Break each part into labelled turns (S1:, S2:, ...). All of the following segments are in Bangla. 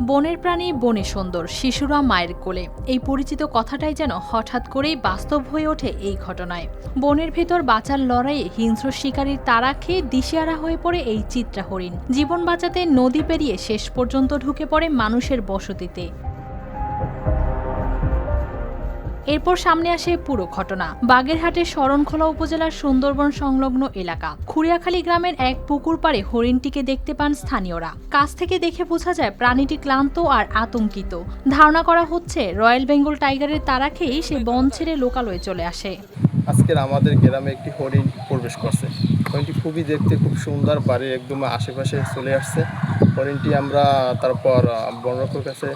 S1: বনের প্রাণী বনে সুন্দর, শিশুরা মায়ের কোলে, এই পরিচিত কথাটাই যেন হঠাৎ করেই বাস্তব হয়ে ওঠে এই ঘটনায়। বনের ভেতর বাঁচার লড়াইয়ে হিংস্র শিকারীর তাড়া খেয়ে দিশেহারা হয়ে পড়ে এই চিত্রা হরিণ। জীবন বাঁচাতে নদী পেরিয়ে শেষ পর্যন্ত ঢুকে পড়ে মানুষের বসতিতে। এরপর সামনে আসে পুরো ঘটনা। বাগেরহাটের শরণখোলা উপজেলার সুন্দরবন সংলগ্ন এলাকা খুরিয়াখালী গ্রামের এক পুকুর পাড়ে হরিণটিকে দেখতে পান স্থানীয়রা। কাছ থেকে দেখে বোঝা যায় প্রাণীটি ক্লান্ত আর আতঙ্কিত। ধারণা করা হচ্ছে রয়্যাল বেঙ্গল টাইগারের তাড়া খেয়েই সে বন ছেড়ে লোকালয়ে চলে আসে।
S2: আজকের আমাদের গ্রামে একটি হরিণ প্রবেশ করছে। হরিণটি খুবই দেখতে খুব সুন্দর, বাড়ির একদম আশেপাশে চলে আসছে। হরিণটি আমরা তারপর বন রক্ষকের কাছে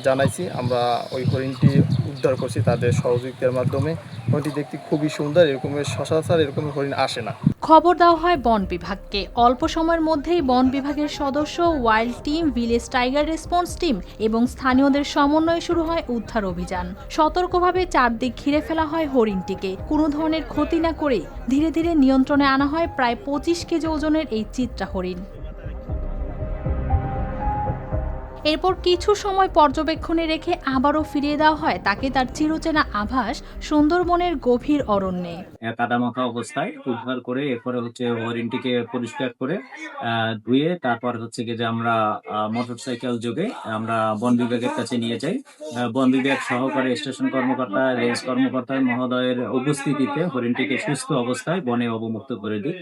S2: জানাইছি, আমরা ওই হরিণটি উদ্ধার করছি তাদের সহযোগিতার মাধ্যমে। হরিণটি দেখতে খুবই সুন্দর, এরকমের সচরাচর এরকমের হরিণ আসে না।
S1: খবর দেওয়া হয় বন বিভাগকে। অল্প সময়ের মধ্যেই বন বিভাগের সদস্য, wild team, village tiger response team এবং স্থানীয়দের সমন্বয়ে শুরু হয় উদ্ধার অভিযান। সতর্কভাবে চারদিক ঘিরে ফেলা হয় হরিণটিকে। কোনো ধরনের ক্ষতি না করে ধীরে ধীরে নিয়ন্ত্রণে আনা হয় প্রায় 25 কেজি ওজনের এই চিত্রা হরিণ। এরপর কিছু সময় পর্যবেক্ষণে রেখে আবারও ফিরিয়ে দেওয়া হয় তাকে তার চিরচেনা আভাস সুন্দরবনের গভীর অরণ্যে।
S3: কাদামাখা অবস্থায় উদ্ধার করে এরপরে হরিণটিকে পরিষ্কার করে ধুয়ে তারপর যে আমরা মোটরসাইকেল যোগে আমরা বন বিভাগের কাছে নিয়ে যাই। বন বিভাগ সহকারে স্টেশন কর্মকর্তা, রেঞ্জ কর্মকর্তা মহোদয়ের উপস্থিতিতে হরিণটিকে সুস্থ অবস্থায় বনে অবমুক্ত করে দিই।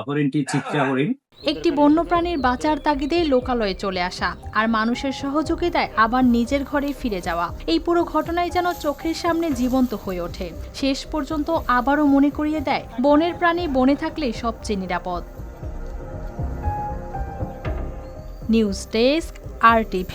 S3: হরিণটি চিত্রা হরিণ।
S1: একটি বন্যপ্রাণীর বাঁচার তাগিদে লোকালয়ে চলে আসা আর মানুষের সহযোগিতায় আবার নিজের ঘরে ফিরে যাওয়া, এই পুরো ঘটনাই যেন চোখের সামনে জীবন্ত হয়ে ওঠে। শেষ পর্যন্ত আবারও মনে করিয়ে দেয় বনের প্রাণী বনে থাকলেই সবচেয়ে নিরাপদ। News desk, RTV।